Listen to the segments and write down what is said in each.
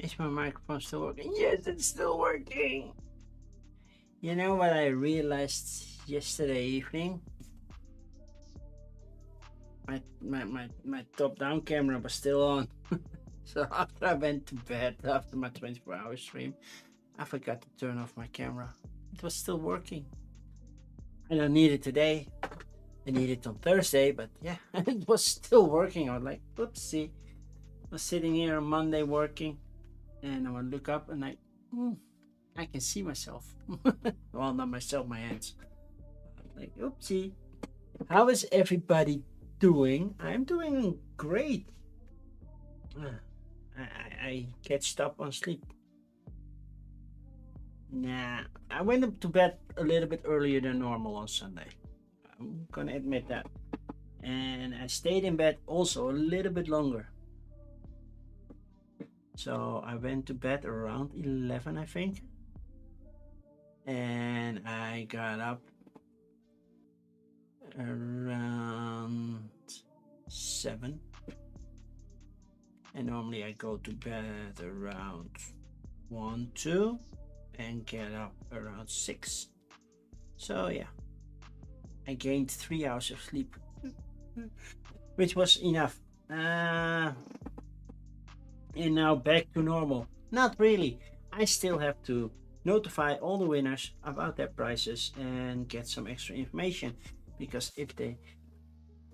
Is my microphone still working? Yes, it's still working. You know what I realized yesterday evening? My top-down camera was still on. So after I went to bed, after my 24-hour stream, I forgot to turn off my camera. It was still working. I don't need it today. I need it on Thursday, but yeah, it was still working. I was like, oopsie. I was sitting here on Monday working, and I would look up and I can see myself. Well, not myself, my hands. Like, oopsie. How is everybody doing? I'm doing great. I catched up on sleep. Nah, I went up to bed a little bit earlier than normal on Sunday. I'm gonna admit that. And I stayed in bed also a little bit longer. So I went to bed around 11, I think. And I got up around 7. And normally I go to bed around 1, 2 and get up around 6. So yeah, I gained 3 hours of sleep, which was enough. And now back to normal. Not really. I still have to notify all the winners about their prizes and get some extra information, because if they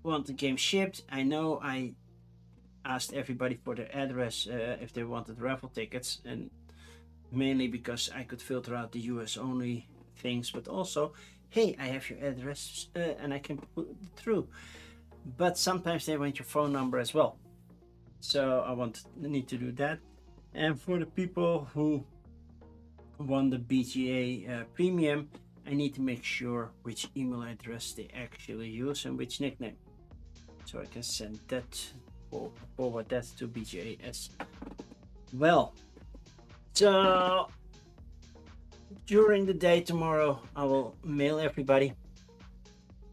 want the game shipped, I know I asked everybody for their address if they wanted raffle tickets, and mainly because I could filter out the US only things, but also, hey, I have your address and I can put it through. But sometimes they want your phone number as well, so I need to do that. And for the people who want the BGA premium, I need to make sure which email address they actually use and which nickname, so I can send that or forward that to BGA as well. So during the day tomorrow, I will mail everybody.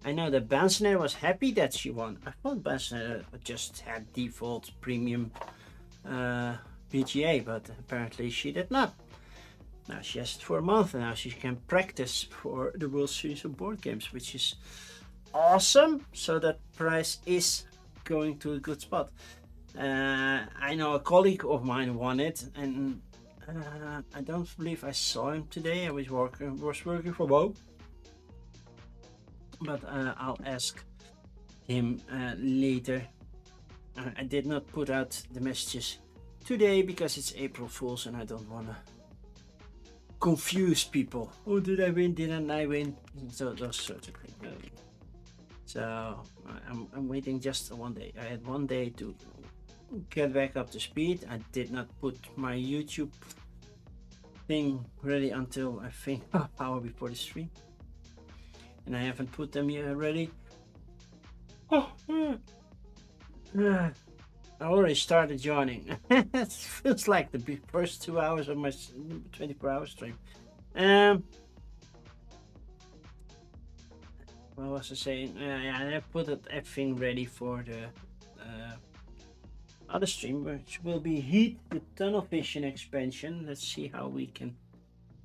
I know that Bansonet was happy that she won. I thought Bansonet just had default premium PGA, but apparently she did not. Now she has it for a month, and now she can practice for the World Series of Board Games, which is awesome. So that prize is going to a good spot. I know a colleague of mine won it, and I don't believe I saw him today. I was working from home, but I'll ask him later. I did not put out the messages today because it's April Fool's and I don't want to confuse people. Oh, did I win? Didn't I win? So those sorts of things. So I'm waiting just one day. I had one day to get back up to speed. I did not put my YouTube thing ready until I think half hour before the stream, and I haven't put them yet ready. I already started yawning. It feels like the first 2 hours of my 24-hour stream. What was I saying? Yeah, I put everything ready for the other stream, which will be Heat, the Tunnel Vision expansion. Let's see how we can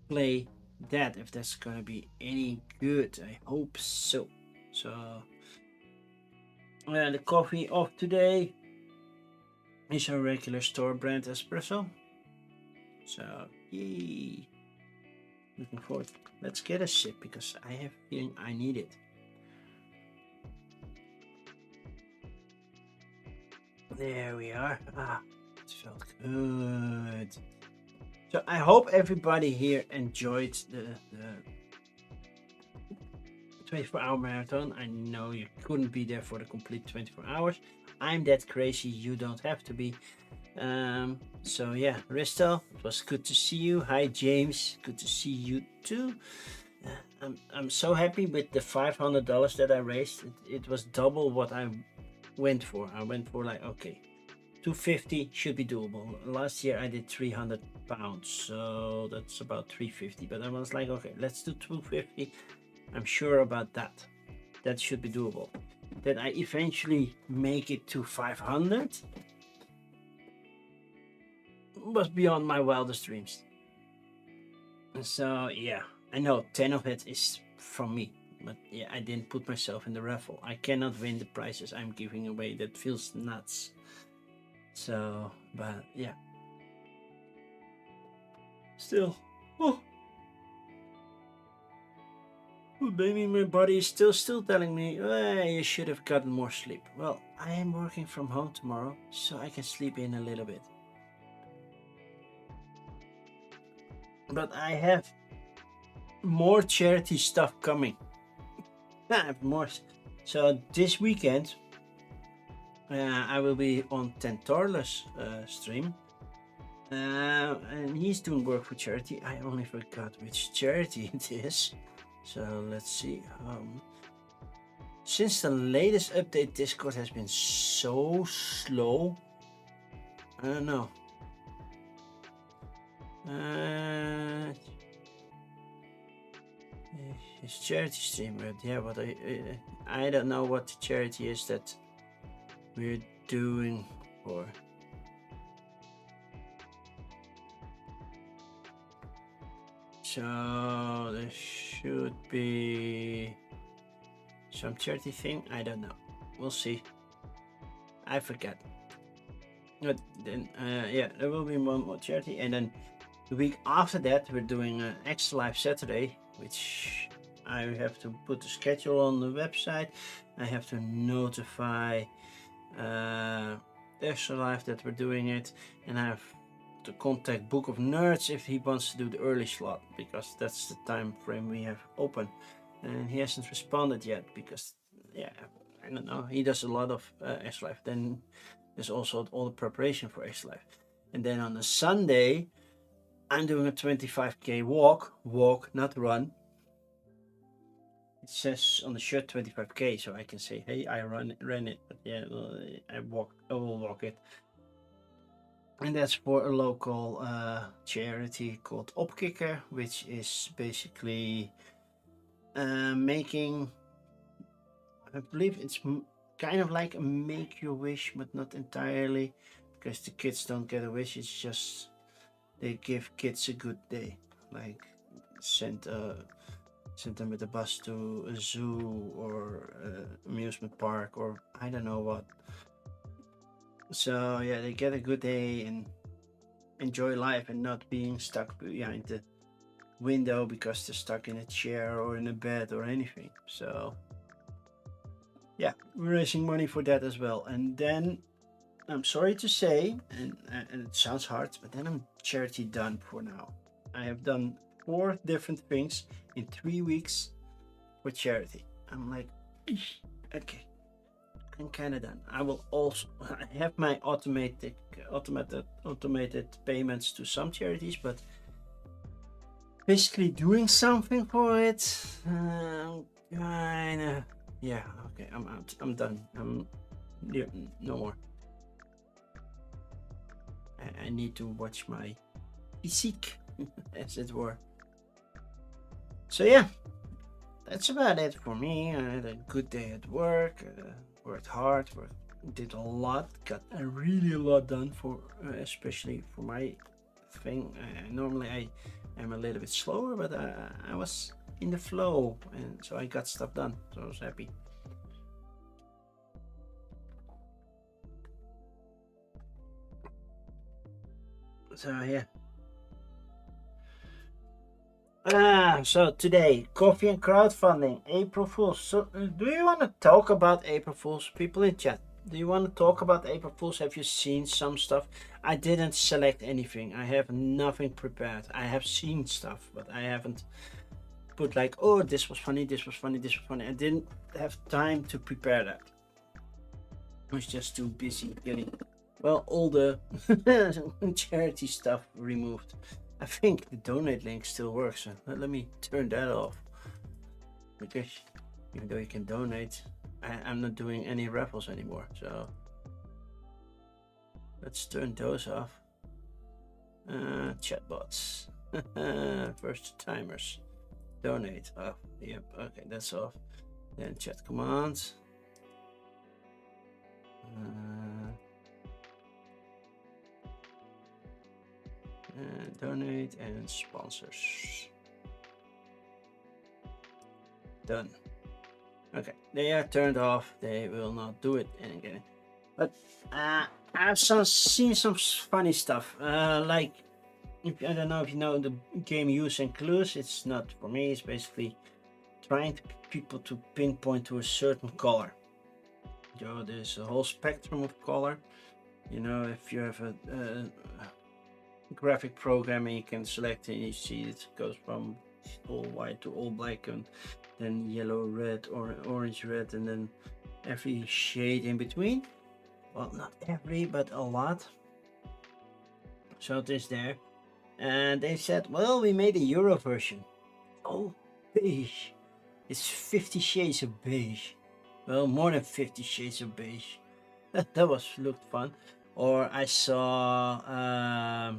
play that, if that's gonna be any good. I hope so. So the coffee of today is a regular store brand espresso. So yay! Looking forward. Let's get a sip because I have a feeling I need it. There we are. It felt good. So I hope everybody here enjoyed the 24-hour marathon. I know you couldn't be there for the complete 24 hours. I'm that crazy. You don't have to be. So yeah, Risto, it was good to see you. Hi James, good to see you too. I'm so happy with the $500 that I raised. It was double what I went for. I went for like, okay, 250 should be doable. Last year I did 300 pounds, so that's about 350. But I was like, okay, let's do 250. I'm sure about that. That should be doable. That I eventually make it to 500 was beyond my wildest dreams. So yeah, I know 10 of it is from me, but yeah, I didn't put myself in the raffle. I cannot win the prizes I'm giving away. That feels nuts. So, but yeah. Still, oh, maybe my body is still telling me, you should have gotten more sleep. Well, I am working from home tomorrow, so I can sleep in a little bit. But I have more charity stuff coming. I have more. So this weekend, I will be on Tentorla's stream. And he's doing work for charity. I only forgot which charity it is. So let's see. Since the latest update, Discord has been so slow. I don't know. His charity stream, but yeah, but I don't know what the charity is that we're doing for. So there should be some charity thing. I don't know. We'll see. I forget. But then, yeah, there will be one more charity, and then the week after that, we're doing an Extra Life Saturday, which I have to put the schedule on the website. I have to notify Extra Life that we're doing it, and I have to contact Book of Nerds if he wants to do the early slot, because that's the time frame we have open. And he hasn't responded yet because, yeah, I don't know. He does a lot of Extra Life. Then there's also all the preparation for Extra Life. And then on a Sunday, I'm doing a 25k walk, not run. It says on the shirt 25k, so I can say, hey, I ran it, but yeah, I will walk it. And that's for a local charity called Opkikker, which is basically making, I believe it's kind of like a make your wish, but not entirely, because the kids don't get a wish. It's just they give kids a good day, like send them with a bus to a zoo or amusement park or I don't know what. So yeah, they get a good day and enjoy life and not being stuck behind the window because they're stuck in a chair or in a bed or anything. So yeah, we're raising money for that as well. And then I'm sorry to say, and it sounds hard, but then I'm charity done for now. I have done 4 different things in 3 weeks for charity. I'm like, okay, I'm kind of done. I will also have my automated payments to some charities, but basically doing something for it, kinda, yeah. Okay, I'm out. I'm done. No more. I need to watch my physique, as it were. So yeah, that's about it for me. I had a good day at work, worked hard, did a lot, got really a lot done for, especially for my thing. Normally I am a little bit slower, but I was in the flow, and so I got stuff done. So I was happy. So yeah. So today, coffee and crowdfunding, April Fools. So, do you want to talk about April Fools? People in chat, do you want to talk about April Fools? Have you seen some stuff? I didn't select anything. I have nothing prepared. I have seen stuff, but I haven't put like, oh, this was funny, this was funny, this was funny. I didn't have time to prepare that. I was just too busy getting, well, all the charity stuff removed. I think the donate link still works. So let me turn that off, because even though you can donate, I'm not doing any raffles anymore. So let's turn those off. Chatbots, first timers, donate off. Yep, okay, that's off. Then chat commands. Donate and sponsors. Done. Okay, they are turned off. They will not do it again. But I've seen some funny stuff. Like, I don't know if you know the game Use and Clues. It's not for me. It's basically trying people to pinpoint to a certain color. There's a whole spectrum of color. If you have a graphic programming, you can select it and you see it goes from all white to all black, and then yellow, red, or orange, red, and then every shade in between. Well, not every, but a lot. So it is there. And they said, well, we made a Euro version. Oh, beige. It's 50 shades of beige. Well, more than 50 shades of beige. That looked fun. Or I saw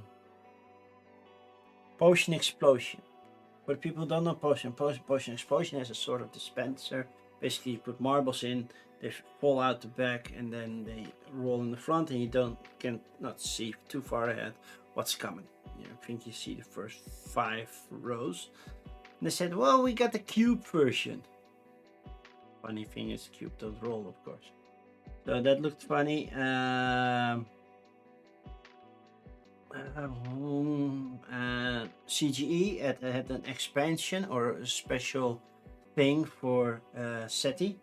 Potion Explosion. For people who don't know Potion Explosion has a sort of dispenser. Basically, you put marbles in, they fall out the back, and then they roll in the front, and you cannot see too far ahead what's coming. I think you see the first 5 rows. And they said, well, we got the cube version. Funny thing is, cube don't roll, of course. So that looked funny. CGE had an expansion or a special thing for SETI.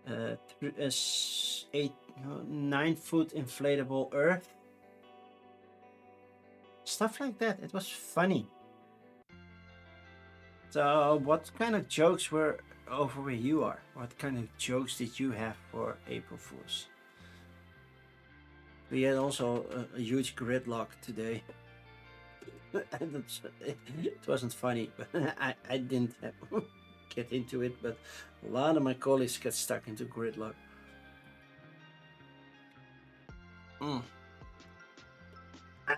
9-foot inflatable Earth. Stuff like that. It was funny. So what kind of jokes were over where you are? What kind of jokes did you have for April Fools? We had also a huge gridlock today. It wasn't funny, but I didn't get into it, but a lot of my colleagues got stuck into gridlock. I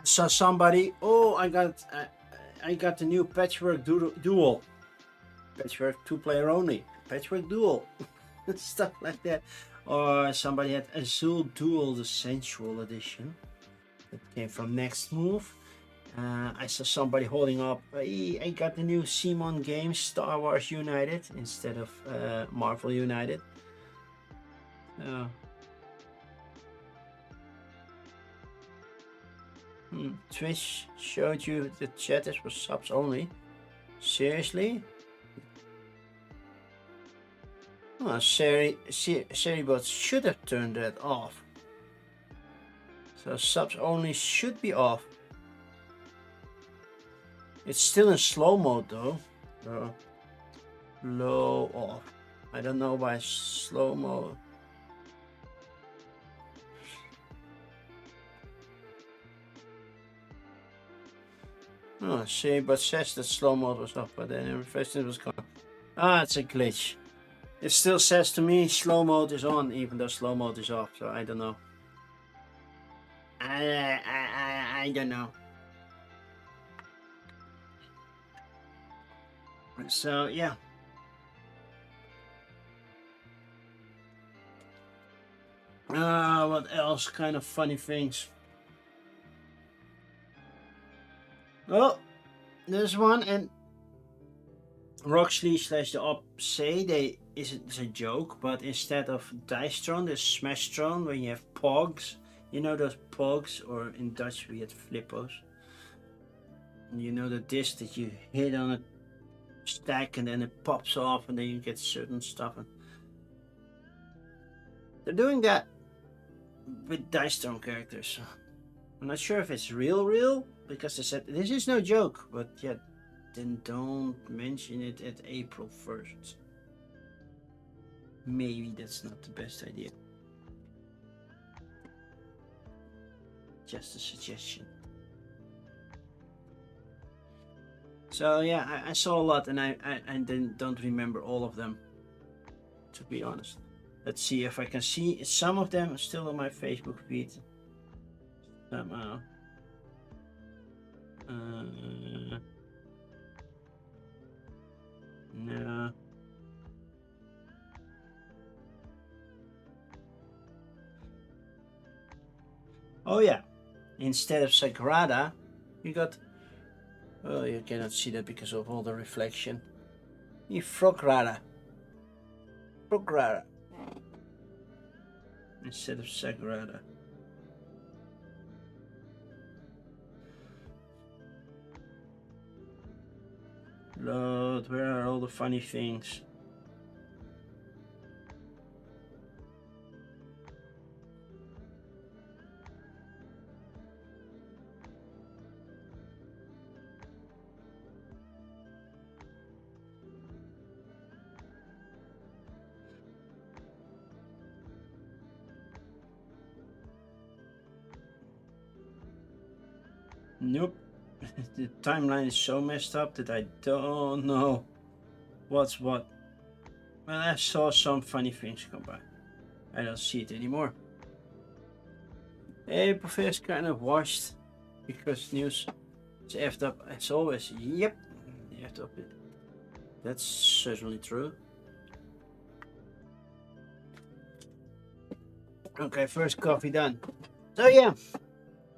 saw somebody, I got the new Patchwork Duel. Patchwork 2-player only. Patchwork Duel. Stuff like that. Or somebody had Azul Duel, the Sensual Edition. That came from Next Move. I saw somebody holding up, I got the new Simon game, Star Wars United, instead of Marvel United. Twitch showed you the chat is for subs only. Seriously? Oh, Seribot should have turned that off. So subs only should be off. It's still in slow mode though. So low off. I don't know why slow mode. Oh, Seribot says that slow mode was off, but then refreshed it was gone. It's a glitch. It still says to me slow mode is on, even though slow mode is off. So I don't know. I don't know. So yeah. What else? Kind of funny things. Oh, there's one, and Roxley / the Op say it's a joke, but instead of Dice-tron, there's Smash-tron, where you have pogs. You know those pogs, or in Dutch we had flippos. You know the disc that you hit on a stack and then it pops off and then you get certain stuff. And they're doing that with Dice-tron characters. I'm not sure if it's real, because they said this is no joke, but yet then don't mention it at April 1st. Maybe that's not the best idea. Just a suggestion. So yeah, I saw a lot, and I don't remember all of them, to be honest. Let's see if I can see some of them still on my Facebook feed somehow. No. Oh yeah, instead of Sagrada, you got, well, you cannot see that because of all the reflection. Frograda. Frograda. Instead of Sagrada. Lord, where are all the funny things? Nope. The timeline is so messed up that I don't know what's what. Well, I saw some funny things come by. I don't see it anymore. April is kind of washed because news is effed up as always. Yep, effed up. That's certainly true. Okay, first coffee done. So yeah,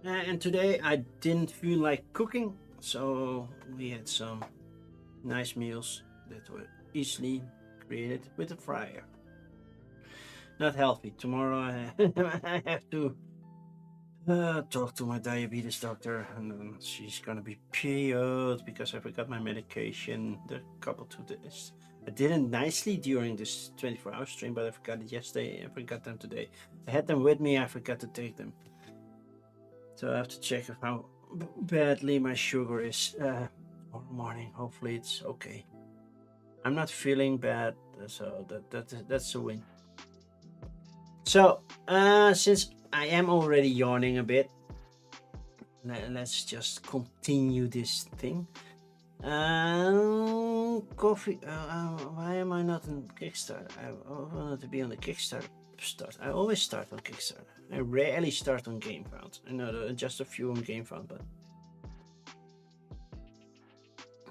and today I didn't feel like cooking, so we had some nice meals that were easily created with a fryer. Not healthy. Tomorrow I have to talk to my diabetes doctor, and she's gonna be PO'd because I forgot my medication the couple 2 days. I did it nicely during this 24-hour stream, but I forgot it yesterday. I forgot them today. I had them with me. I forgot to take them, so I have to check how badly my sugar is tomorrow morning. Hopefully it's okay. I'm not feeling bad, so that's a win. So since I am already yawning a bit, let's just continue this thing. Coffee. Why am I not on Kickstarter? I wanted to be on the Kickstarter. I always start on Kickstarter. I rarely start on GameFound. I know there are just a few on GameFound, but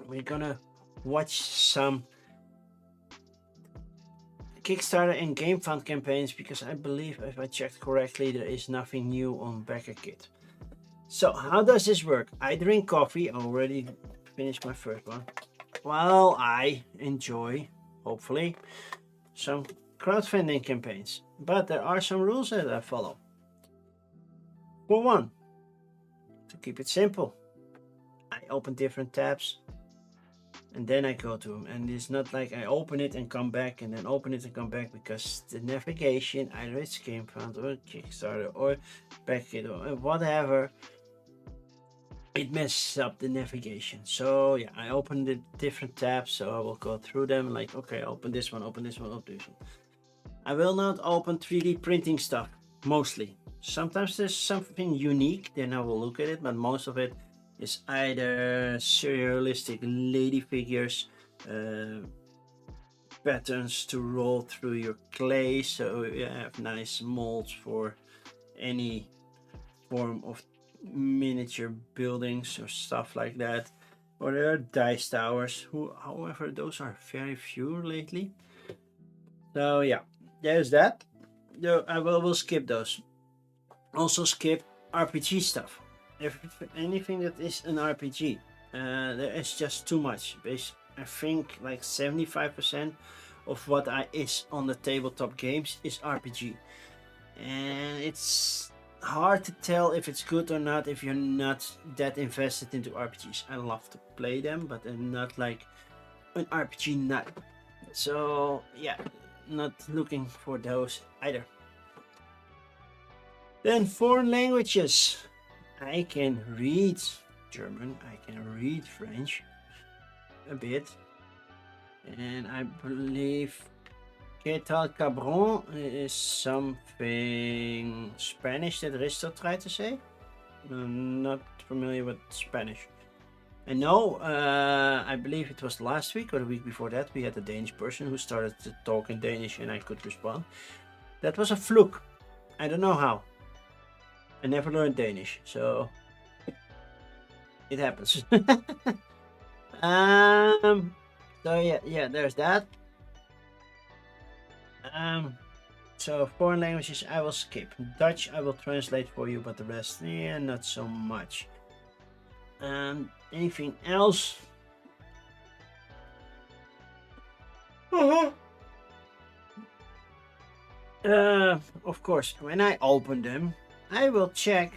we're gonna watch some Kickstarter and GameFound campaigns because I believe, if I checked correctly, there is nothing new on BackerKit. So how does this work? I drink coffee. I already finished my first one. Well, I enjoy, hopefully, some crowdfunding campaigns, but there are some rules that I follow. For one, to keep it simple, I open different tabs and then I go to them, and it's not like I open it and come back and then open it and come back, because the navigation, either it's GameFound or Kickstarter or BackerKit or whatever, it messes up the navigation. So yeah, I open the different tabs, so I will go through them like, okay, open this one, open this one, open this one. I will not open 3D printing stuff, mostly. Sometimes there's something unique, then I will look at it, but most of it is either surrealistic lady figures, patterns to roll through your clay, so you have nice molds for any form of miniature buildings or stuff like that. Or there are dice towers, however, those are very few lately. So yeah, there's that. I will skip those. Also skip RPG stuff. Anything that is an RPG, there is just too much. I think like 75% of what is on the tabletop games is RPG, and it's hard to tell if it's good or not if you're not that invested into RPGs. I love to play them, but I'm not like an RPG nut. So yeah, not looking for those either. Then foreign languages. I can read German, I can read French a bit, and I believe Que tal cabron is something Spanish that Risto tried to say. I'm not familiar with Spanish. I know, I believe it was last week or the week before that, we had a Danish person who started to talk in Danish and I could respond. That was a fluke. I don't know how. I never learned Danish, so it happens. So yeah, there's that. So foreign languages I will skip. Dutch I will translate for you, but the rest, yeah, not so much. Anything else? Of course, when I open them, I will check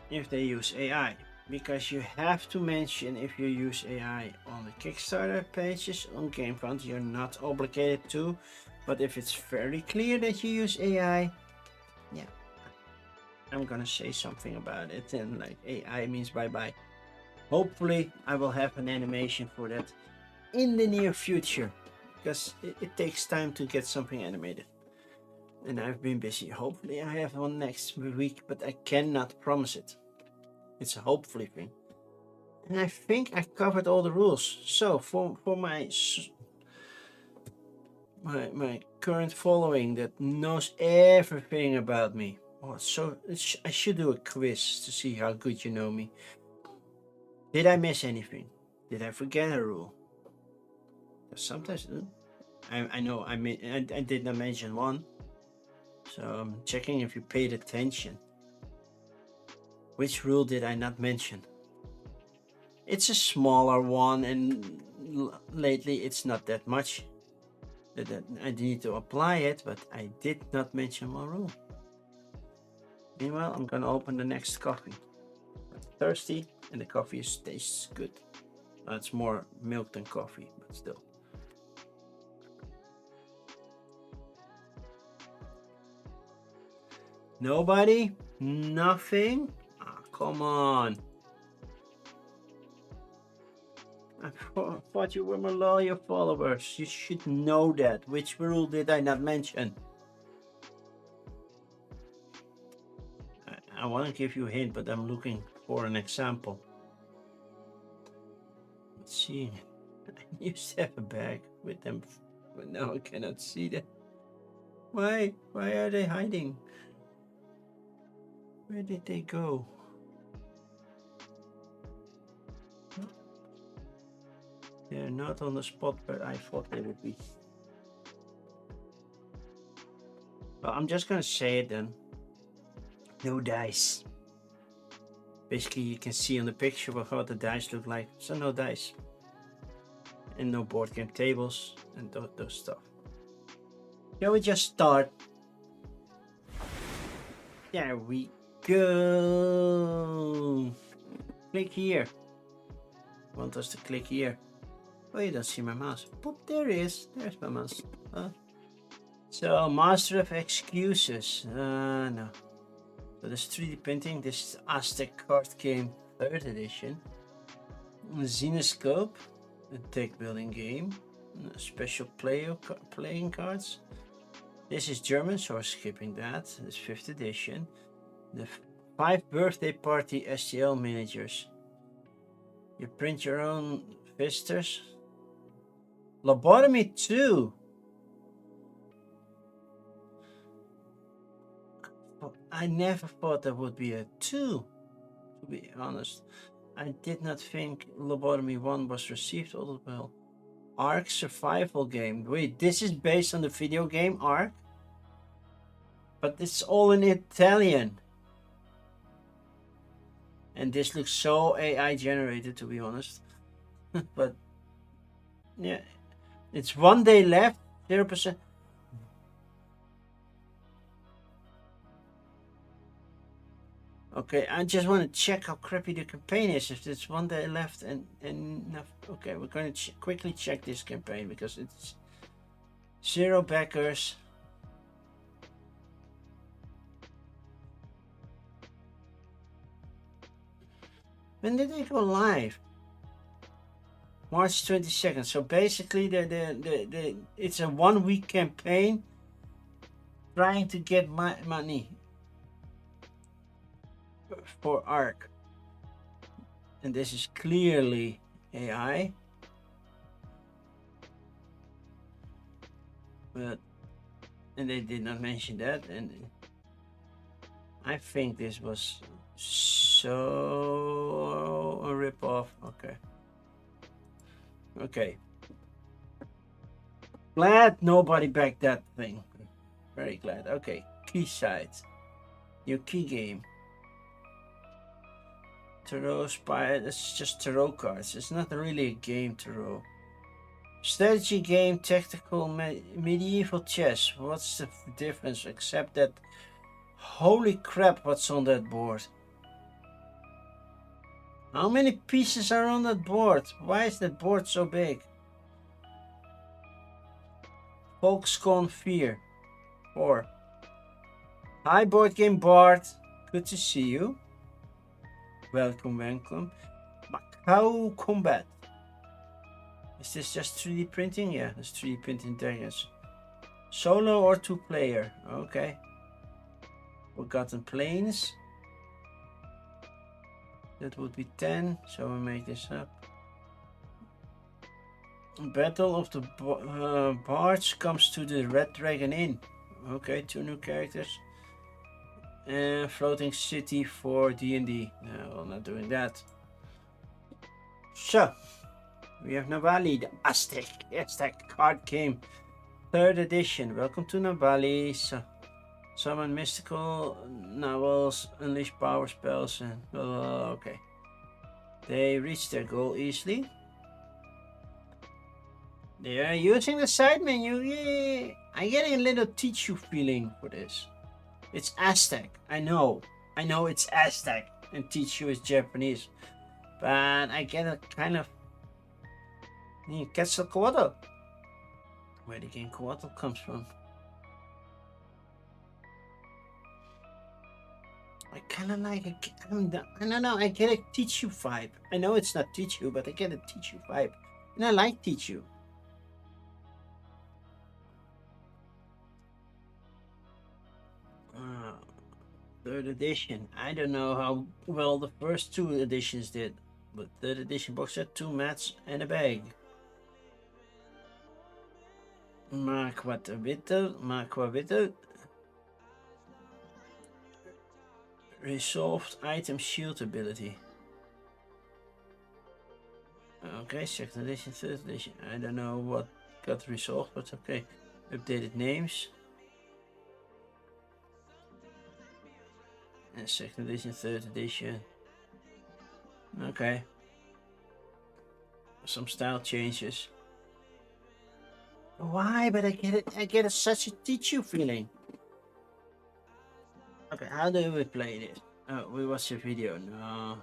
if they use AI, because you have to mention if you use AI on the Kickstarter pages on GameFund. You're not obligated to, but if it's very clear that you use AI, yeah, I'm gonna say something about it, and like AI means bye bye. Hopefully, I will have an animation for that in the near future, because it takes time to get something animated. And I've been busy. Hopefully, I have one next week, but I cannot promise it. It's a hopefully thing. And I think I covered all the rules. So for my current following that knows everything about me. Oh, so I should do a quiz to see how good you know me. Did I miss anything? Did I forget a rule? Sometimes I know I did not mention one. So I'm checking if you paid attention. Which rule did I not mention? It's a smaller one, and lately it's not that much that I need to apply it, but I did not mention one rule. Meanwhile, I'm gonna open the next coffee. I'm thirsty, and the coffee tastes good. It's more milk than coffee, but still. Nobody? Nothing? Ah, come on. I thought you were my loyal followers. You should know that. Which rule did I not mention? I want to give you a hint, but I'm looking for an example. Let's see. I used to have a bag with them, but now I cannot see them. Why? Why are they hiding? Where did they go? They're not on the spot where I thought they would be. Well, I'm just gonna say it then. No dice. Basically, you can see on the picture what the dice look like. So no dice. And no board game tables and those stuff. Shall we just start? There we go. Click here. Want us to click here. Oh, you don't see my mouse. Boop, there it is. There's my mouse. So, Master of Excuses. No. So this 3D printing. This is Aztec card game 3rd edition. Xenoscope. A deck building game. Special playing cards. This is German, so we're skipping that. This 5th edition. The 5 birthday party STL miniatures. You print your own visitors. Lobotomy 2. I never thought there would be a 2, to be honest. I did not think Lobotomy 1 was received all well. Ark survival game. Wait, this is based on the video game Ark? But it's all in Italian. And this looks so AI generated, to be honest. But yeah, it's 1 day left, 0%. Okay, I just want to check how crappy the campaign is. If it's 1 day left and okay, we're going to quickly check this campaign because it's 0 backers. When did they go live? March 22nd. So basically, it's a 1 week campaign trying to get my money for Ark. And this is clearly AI. And they did not mention that. And I think this was so a rip-off. Okay. Glad nobody backed that thing. Very glad. Okay. Key sites. Your key game. Tarot Spire. It's just tarot cards. It's not really a game, tarot. Strategy game, tactical, medieval chess. What's the difference except that? Holy crap, what's on that board? How many pieces are on that board? Why is that board so big? Volkscon 4. Hi, board game Bart. Good to see you. Welcome, welcome. Macau Combat. Is this just 3D printing? Yeah, it's 3D printing dragons. Solo or 2-player? Okay. Forgotten Plains. That would be 10, so we make this up. Battle of the Bards comes to the Red Dragon Inn. Okay, 2 new characters. And Floating City for D&D. No, we're not doing that. So, we have Navali, the Aztec card game. 3rd edition. Welcome to Navali. So, summon mystical novels, unleash power spells, and okay. They reach their goal easily. They are using the side menu. Yay! I get a little Tichu feeling for this. It's Aztec. I know it's Aztec, and Tichu is Japanese, but I get a kind of Quetzalcoatl. Where the game Coatl comes from. I kind of like it. I don't know. I get a Tichu vibe. I know it's not Tichu, but I get a Tichu vibe, and I like Tichu. 3rd edition. I don't know how well the first 2 editions did, but 3rd edition box set, 2 mats and a bag. Makwabitter. Resolved item shield ability. Okay, 2nd edition, 3rd edition. I don't know what got resolved, but okay. Updated names. And 2nd edition, 3rd edition. Okay. Some style changes. Why? But I get such a Tichu feeling. Okay, how do we play this? Oh, we watch a video. No.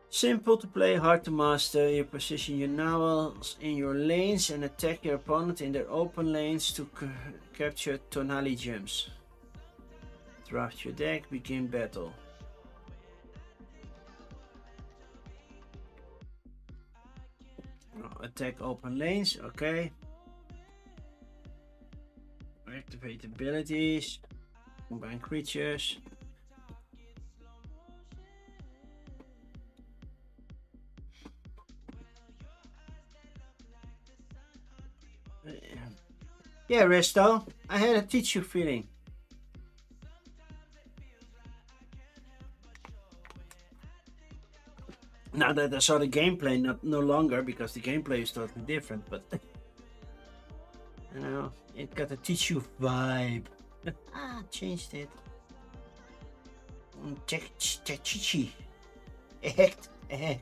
Simple to play, hard to master. You position your novels in your lanes and attack your opponent in their open lanes to capture tonali gems. Draft your deck, begin battle. Attack open lanes, okay. Activate abilities. Combine creatures. Yeah, Resto, I had a Tichu feeling. Now that I saw the gameplay, no longer, because the gameplay is totally different, but you know, it got a Tichu vibe. Changed it. Chichi.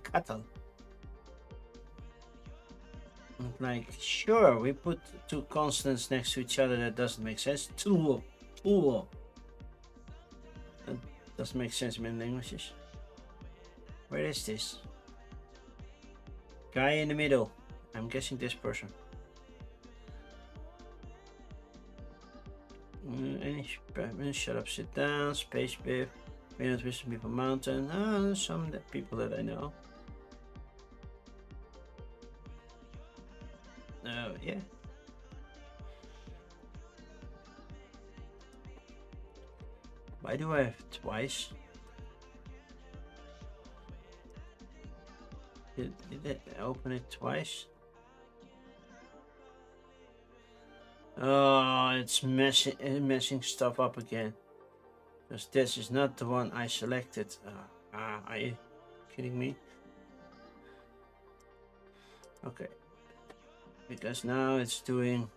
Cattle. Like, sure, we put 2 constants next to each other, that doesn't make sense. Tool. That doesn't make sense in many languages. Where is this? Guy in the middle. I'm guessing this person. Shut up, sit down, space biff. May not visit People Mountain. Some people that I know. Oh, yeah. Why do I have twice? Did it open it twice? Oh, it's messing stuff up again. Because this is not the one I selected. Are you kidding me? Okay. Because now it's doing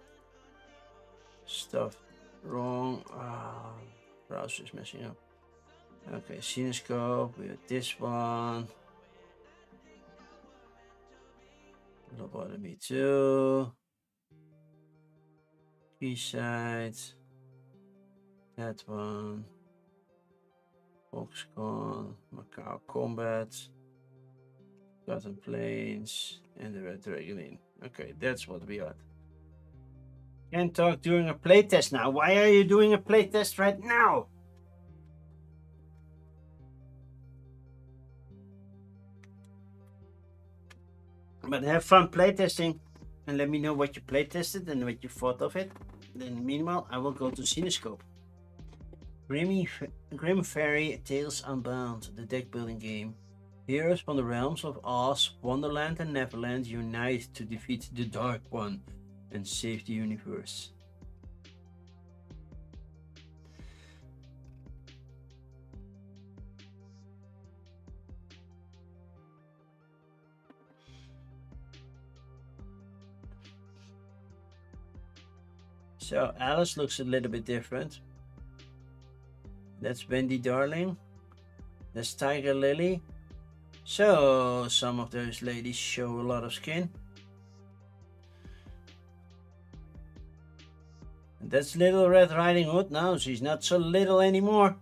stuff wrong. Browser is messing up. Okay, Cinescope, we have this one. Lobotomy 2. Quayside. That one. Foxconn. Macau Combat. Cotton Plains. And the Red Dragon Inn. Okay, that's what we got. Can't talk during a playtest now. Why are you doing a playtest right now? But have fun playtesting and let me know what you playtested and what you thought of it. Then meanwhile, I will go to Cinescope. Grim Fairy Tales Unbound, the deck building game. Heroes from the realms of Oz, Wonderland and Neverland unite to defeat the Dark One and save the universe. So Alice looks a little bit different. That's Wendy Darling. That's Tiger Lily. So some of those ladies show a lot of skin. And that's Little Red Riding Hood now. She's not so little anymore.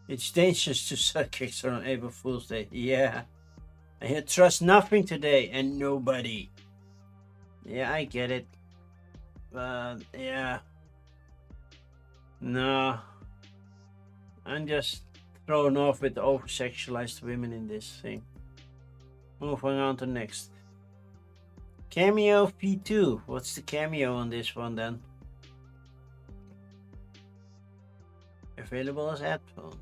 It's dangerous to suck kicks on April Fool's Day. Yeah. I trust nothing today and nobody. Yeah, I get it. But yeah. No. I'm just thrown off with the over-sexualized women in this thing. Moving on to next. Cameo P2. What's the cameo on this one then? Available as add-on.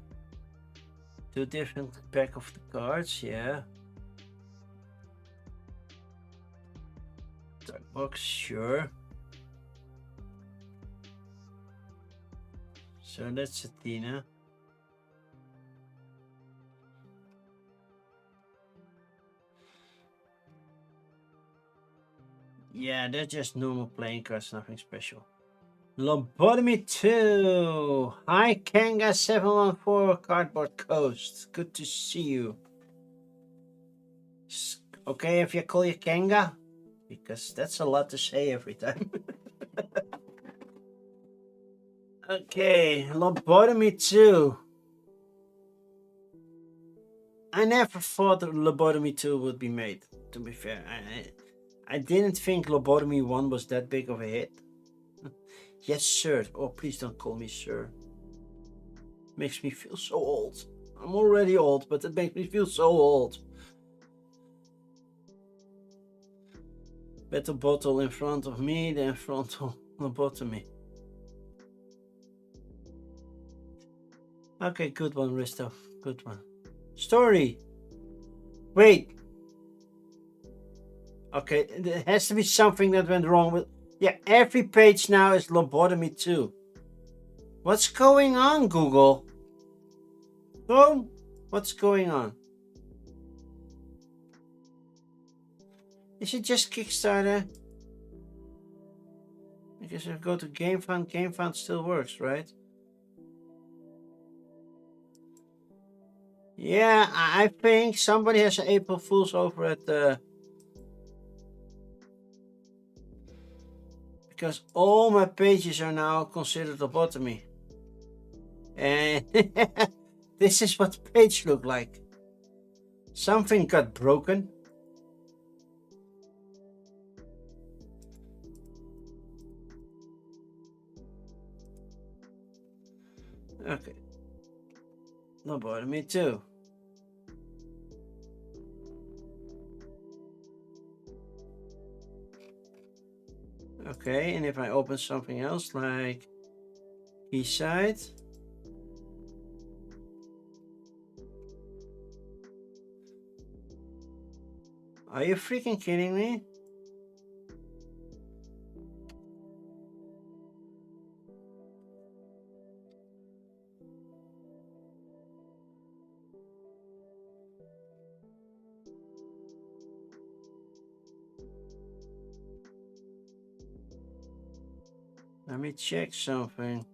2 different pack of the cards, yeah. Dark box, sure. So that's Athena. Yeah, they're just normal playing cards, nothing special. Lobotomy 2. Hi, Kanga714 Cardboard Coast. Good to see you. Okay if you call you Kanga? Because that's a lot to say every time. Okay, Lobotomy 2. I never thought that Lobotomy 2 would be made, to be fair. I didn't think Lobotomy 1 was that big of a hit. Yes, sir. Oh, please don't call me sir. Makes me feel so old. I'm already old, but it makes me feel so old. Better bottle in front of me than in front of Lobotomy. Okay, good one, Risto. Good one. Story. Wait. Okay, there has to be something that went wrong with... Yeah, every page now is Lobotomy 2. What's going on, Google? Chrome? What's going on? Is it just Kickstarter? Because if I go to GameFound, GameFound still works, right? Yeah, I think somebody has an April Fool's over at the... Because all my pages are now considered lobotomy. And this is what the page looked like. Something got broken. Okay. Lobotomy 2. Okay, and if I open something else like Quayside. Are you freaking kidding me? Let me check something.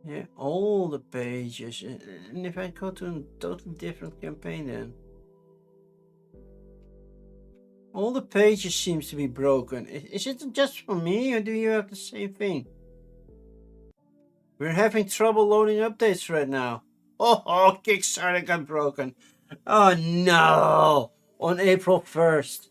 Yeah, all the pages. And if I go to a totally different campaign then. All the pages seems to be broken. Is it just for me or do you have the same thing? We're having trouble loading updates right now. Oh, Kickstarter got broken. Oh no! On April 1st.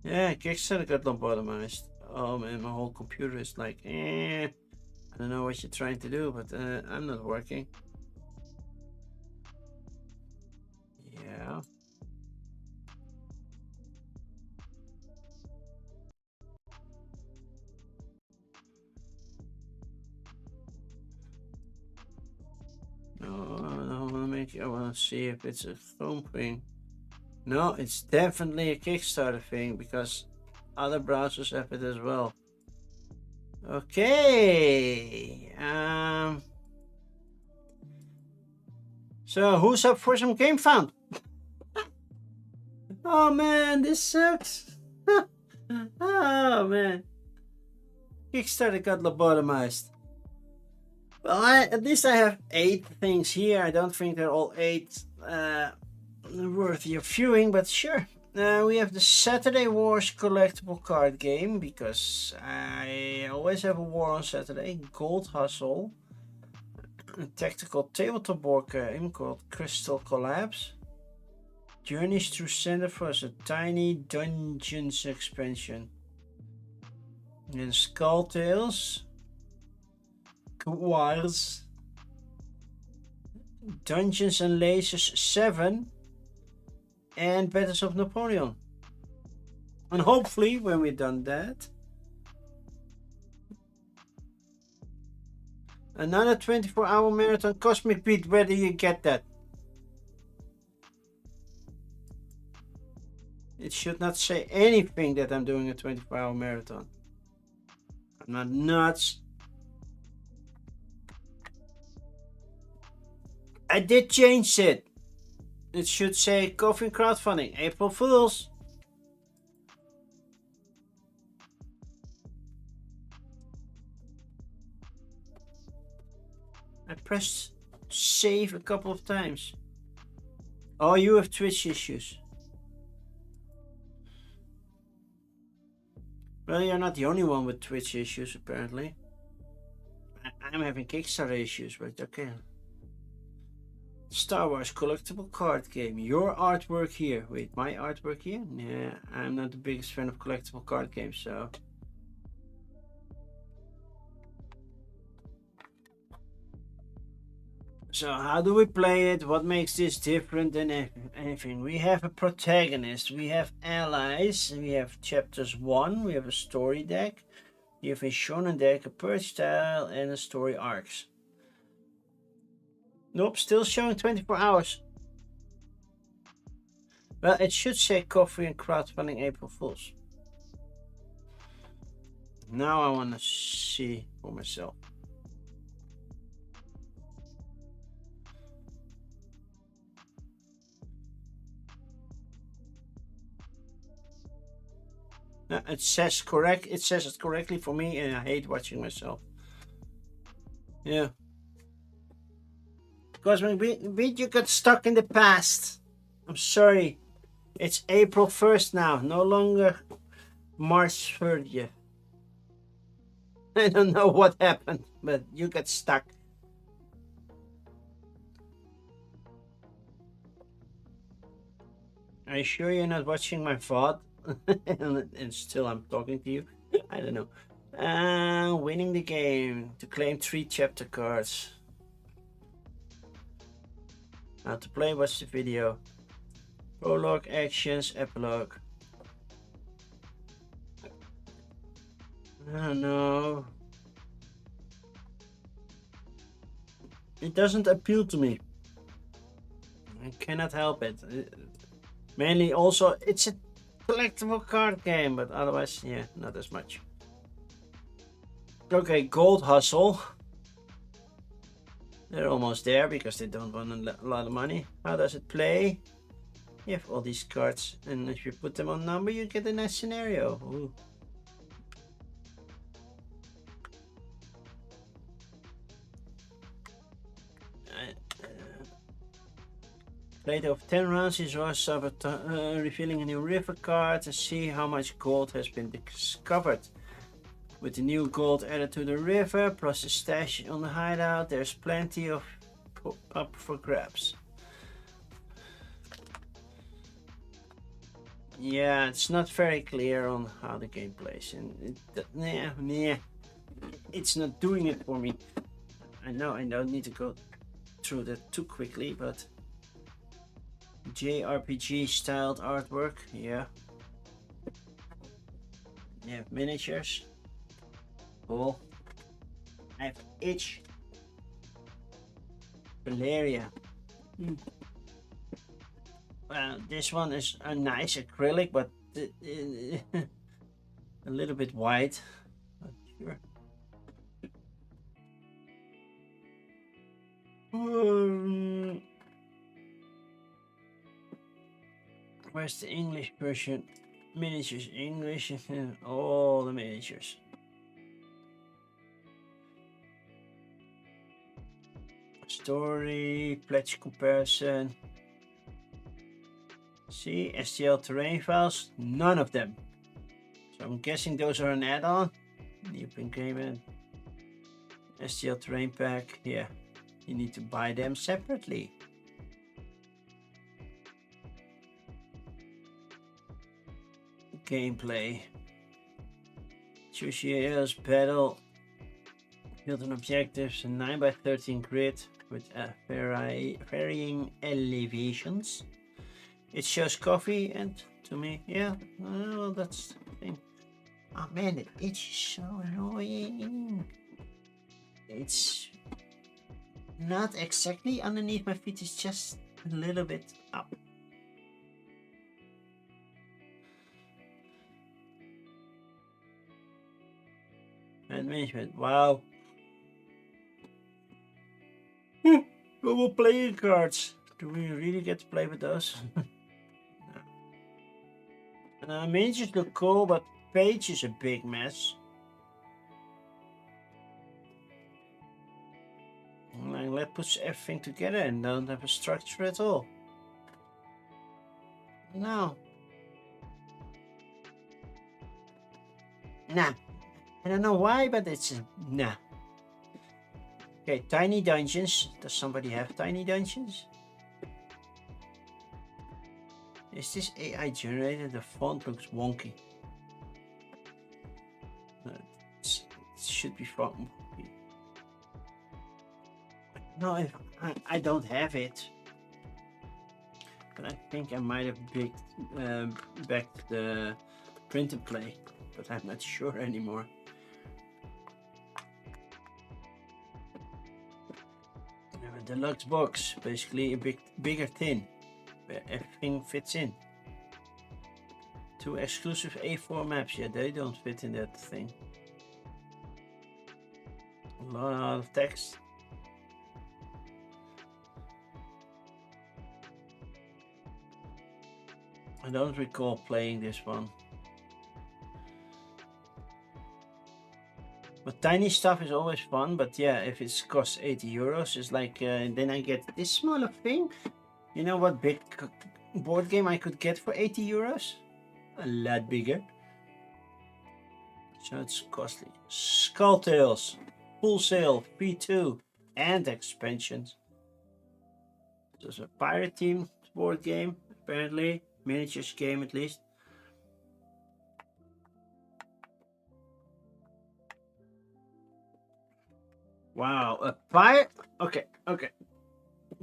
Yeah, Kickstarter got lobotomized. Oh man, my whole computer is like, I don't know what you're trying to do, but I'm not working. Yeah. No, I want to see if it's a Chrome thing. No, it's definitely a Kickstarter thing because other browsers have it as well. Okay. So who's up for some game found? Oh man, this sucks. Oh man. Kickstarter got lobotomized. Well, at least I have 8 things here. I don't think they're all 8 worthy of viewing, but sure. We have the Saturday Wars collectible card game because I always have a war on Saturday. Gold Hustle. A tactical tabletop board game called Crystal Collapse. Journeys through Centerforce, a tiny dungeons expansion. And Skull Tales. Wires. Dungeons and Lasers 7. And Battles of Napoleon. And hopefully when we've done that, another 24-hour marathon Cosmic Beat. Where do you get that? It should not say anything that I'm doing a 24-hour marathon. I'm not nuts. I did change it. It should say Coffee Crowdfunding, April Fools. I pressed save a couple of times. Oh, you have Twitch issues. Well, you're not the only one with Twitch issues, apparently. I'm having Kickstarter issues, but okay. Star Wars collectible card game. Your artwork here. Wait, my artwork here? Yeah, I'm not the biggest fan of collectible card games, so. So how do we play it? What makes this different than anything? We have a protagonist, we have allies, we have chapters 1, we have a story deck, we have a shonen deck, a purge style, and a story arcs. Nope, still showing 24 hours. Well, it should say Coffee and Crowdfunding April Fools. Now I want to see for myself. It says correct. It says it correctly for me, and I hate watching myself. Yeah. Because when you got stuck in the past. I'm sorry. It's April 1st now, no longer March 30th. I don't know what happened, but you got stuck. Are you sure you're not watching my VOD? and still I'm talking to you? I don't know. Winning the game to claim 3 chapter cards. How to play, watch the video. Prologue, actions, epilogue. I don't know. It doesn't appeal to me. I cannot help it. Mainly also, it's a collectible card game, but otherwise, yeah, not as much. Okay, Gold Hustle. They're almost there because they don't want a lot of money. How does it play? You have all these cards, and if you put them on number, you get a nice scenario. Ooh. Played over 10 rounds, is also revealing a new river card and see how much gold has been discovered. With the new gold added to the river, plus the stash on the hideout, there's plenty of up for grabs. Yeah, it's not very clear on how the game plays, and it's not doing it for me. I know I don't need to go through that too quickly, but JRPG styled artwork, yeah. You have miniatures. Cool. I have itch. Valeria. Well, this one is a nice acrylic, but a little bit white. Not sure. Where's the English version? Miniatures English. All the miniatures. Story, pledge comparison. See, STL terrain files, none of them. So I'm guessing those are an add-on. New print game, STL terrain pack, yeah. You need to buy them separately. Gameplay. Choose your battle. Build an objectives, a 9x13 grid with varying elevations. It shows coffee, and to me, yeah, well, that's the thing. Oh man, the itch is so annoying. It's not exactly underneath my feet, it's just a little bit up. And management, wow. Global playing cards. Do we really get to play with those? Miniatures look cool, but page is a big mess. Like, let's put everything together and don't have a structure at all. No. Nah. I don't know why, but it's nah. Okay, tiny dungeons. Does somebody have tiny dungeons? Is this AI generated? The font looks wonky. It should be font. No, if I don't have it. But I think I might have backed the print and play, but I'm not sure anymore. Deluxe box, basically a bigger tin where everything fits in. 2 exclusive A4 maps, yeah, they don't fit in that thing. A lot of text. I don't recall playing this one. But tiny stuff is always fun, but yeah, if it costs 80 euros, it's like, then I get this smaller thing. You know what big board game I could get for 80 euros? A lot bigger. So it's costly. Skull Tales, full sale, P2, and expansions. So it's a pirate team board game, apparently. Miniatures game at least. Wow, a pirate? Okay.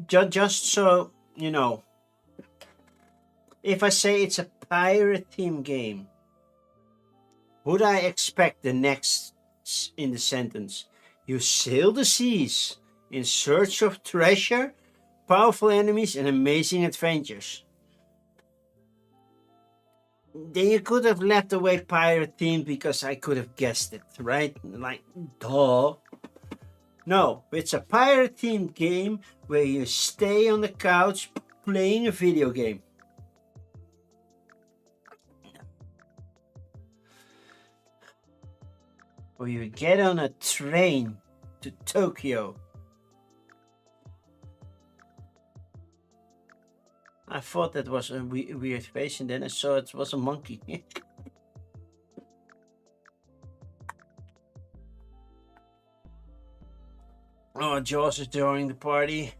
Just so you know, if I say it's a pirate theme game, would I expect the next in the sentence? You sail the seas in search of treasure, powerful enemies, and amazing adventures. Then you could have left away pirate theme because I could have guessed it, right? Like, duh. No, it's a pirate themed game where you stay on the couch playing a video game. Or you get on a train to Tokyo. I thought that was a weird face, and then I saw it was a monkey. Oh, Jaws is joining the party.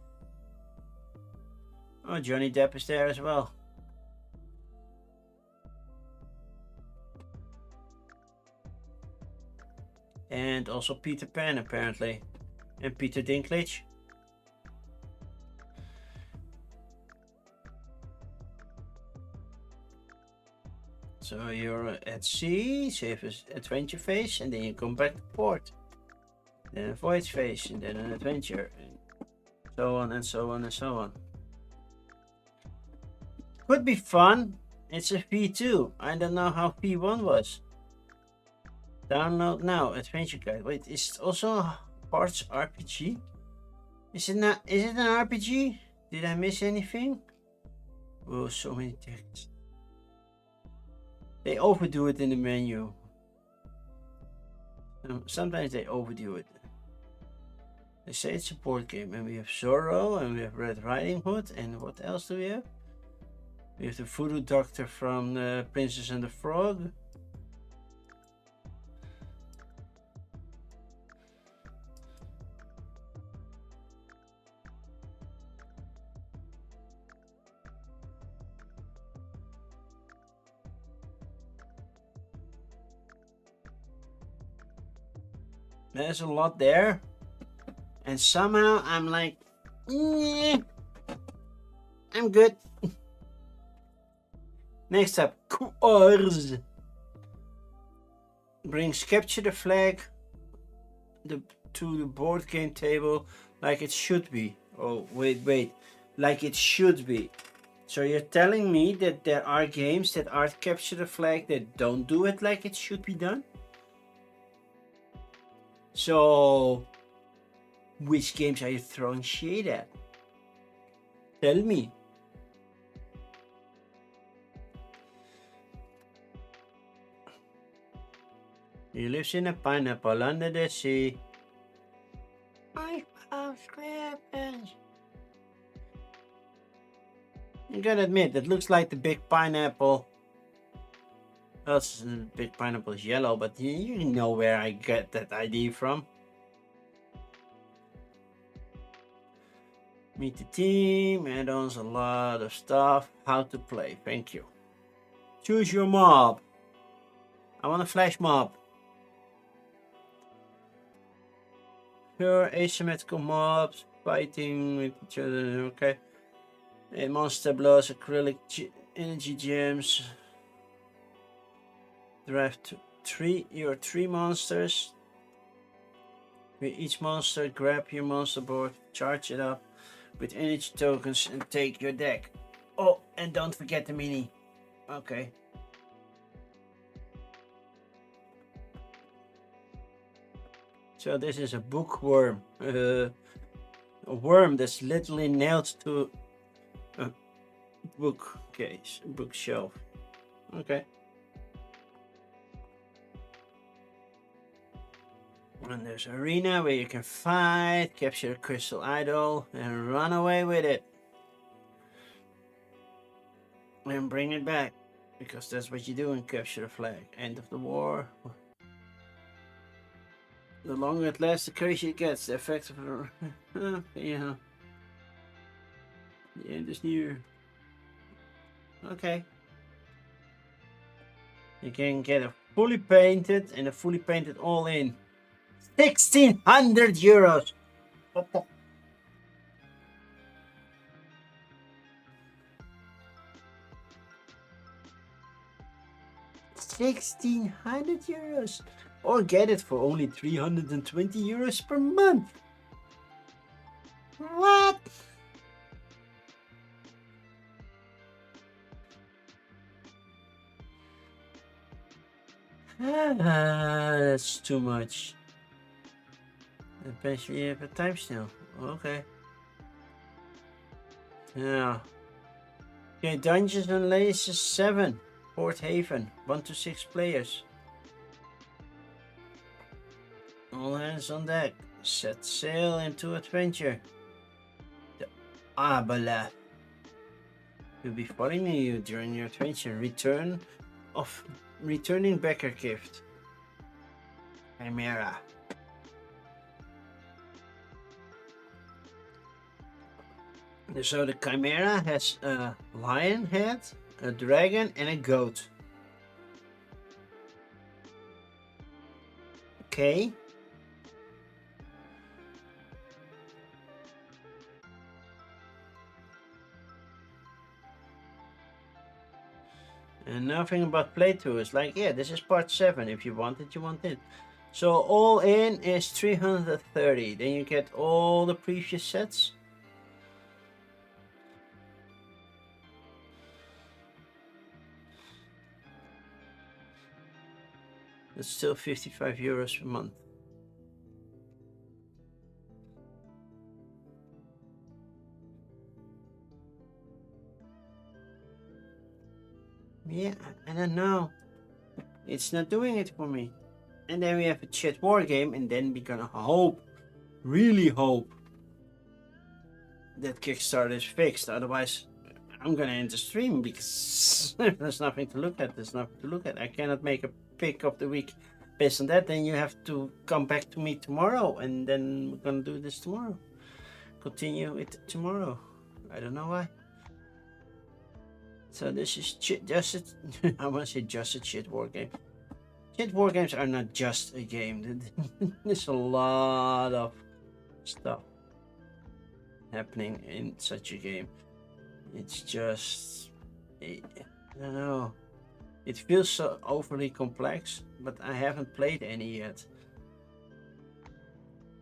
Oh, Johnny Depp is there as well. And also Peter Pan, apparently. And Peter Dinklage. So you're at sea, so you have an adventure phase, and then you come back to port. Then a voyage phase, and then an adventure. And so on and so on and so on. Could be fun. It's a V2. I don't know how V1 was. Download now, adventure guide. Wait, is it also parts RPG? Is it not? Is it an RPG? Did I miss anything? Oh, so many texts. They overdo it in the menu. Sometimes they overdo it. They say it's a board game, and we have Zorro, and we have Red Riding Hood, and what else do we have? We have the Voodoo Doctor from the Princess and the Frog. There's a lot there, and somehow I'm like, I'm good. Next up, Coors brings capture the flag to the board game table like it should be. Oh, wait, like it should be. So you're telling me that there are games that are capture the flag that don't do it like it should be done? So, which games are you throwing shade at? Tell me. He lives in a pineapple under the sea. I love squares. You gotta admit, it looks like the big pineapple. Well, the big pineapple is yellow, but you know where I get that idea from. Meet the team, add-ons, a lot of stuff. How to play, thank you. Choose your mob. I want a flash mob. Pure asymmetrical mobs, fighting with each other, okay. A monster blows, acrylic energy gems. Draft your three monsters. With each monster, grab your monster board, charge it up with energy tokens, and take your deck. Oh, and don't forget the mini. Okay. So this is a bookworm. A worm that's literally nailed to a bookcase, bookshelf. Okay. And there's an arena where you can fight, capture a crystal idol, and run away with it. And bring it back. Because that's what you do in Capture the Flag. End of the war. The longer it lasts, the crazier it gets. The effect of yeah. The end is near. Okay. You can get a fully painted and a fully painted all in. 1,600 euros. What the? €1,600, or get it for only 320 euros per month. What? That's too much. Especially if a time still. Okay. Yeah. Okay, Dungeons and Laces 7. Port Haven. 1 to 6 players. All hands on deck. Set sail into adventure. The Abala will be following you during your adventure. Returning Becker gift. Chimera. So the Chimera has a lion head, a dragon, and a goat. Okay. And nothing about playthrough. It's like, yeah, this is part 7. If you want it, you want it. So all in is 330. Then you get all the previous sets. It's still 55 euros per month. Yeah, I don't know. It's not doing it for me. And then we have a chat war game, and then we're gonna hope, really hope, that Kickstarter is fixed. Otherwise, I'm gonna end the stream because there's nothing to look at. There's nothing to look at. I cannot make a pick of the week based on that. Then you have to come back to me tomorrow, and then we're gonna do this tomorrow. Continue it tomorrow. I don't know why. So this is just a, I want to say just a chat war game. Chat war games are not just a game. There's a lot of stuff happening in such a game. It's just, I don't know. It feels so overly complex, but I haven't played any yet.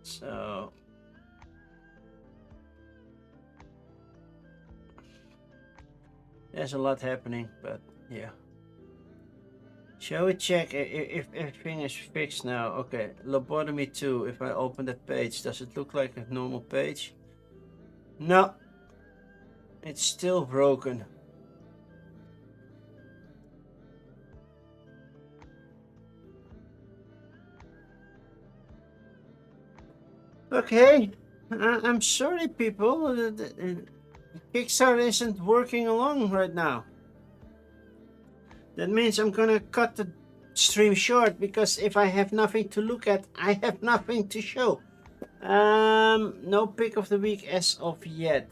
So there's a lot happening, but yeah. Shall we check if everything is fixed now? Okay, lobotomy 2. If I open that page, does it look like a normal page? No. It's still broken. Okay, I'm sorry, people. Kickstarter isn't working along right now. That means I'm gonna cut the stream short because if I have nothing to look at, I have nothing to show. No pick of the week as of yet.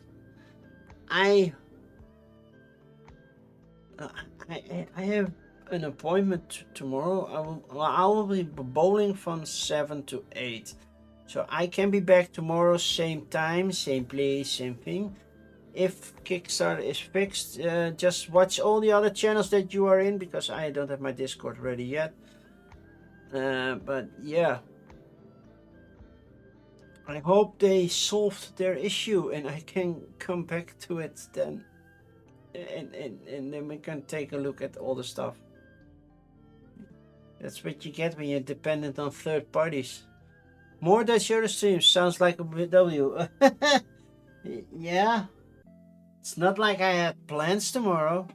I have an appointment tomorrow. I will be bowling from 7 to 8. So I can be back tomorrow, same time, same place, same thing. If Kickstarter is fixed, just watch all the other channels that you are in because I don't have my Discord ready yet. But yeah, I hope they solved their issue and I can come back to it then. And then we can take a look at all the stuff. That's what you get when you're dependent on third parties. More Dutch Euro streams sounds like a W. Yeah. It's not like I had plans tomorrow.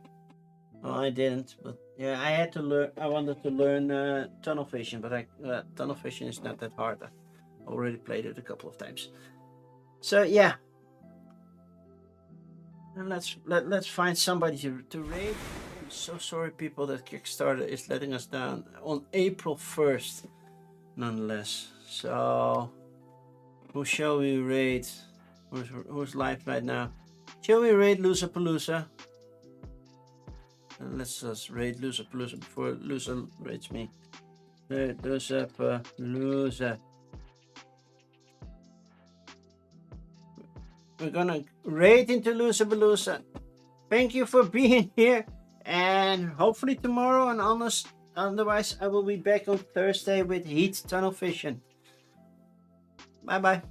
Well, I didn't, but yeah, I had to learn. I wanted to learn tunnel vision, but tunnel vision is not that hard. I already played it a couple of times. So yeah, and let's find somebody to raid. I'm so sorry, people, that Kickstarter is letting us down on April 1st, nonetheless. So who shall we raid? Who's live right now? Shall we raid Loserpalooza? Let's just raid Loserpalooza before Loser raids me. Loserpalooza. We're gonna raid into Loserpalooza. Thank you for being here, and hopefully tomorrow and otherwise I will be back on Thursday with Heat Tunnel Vision. Bye bye.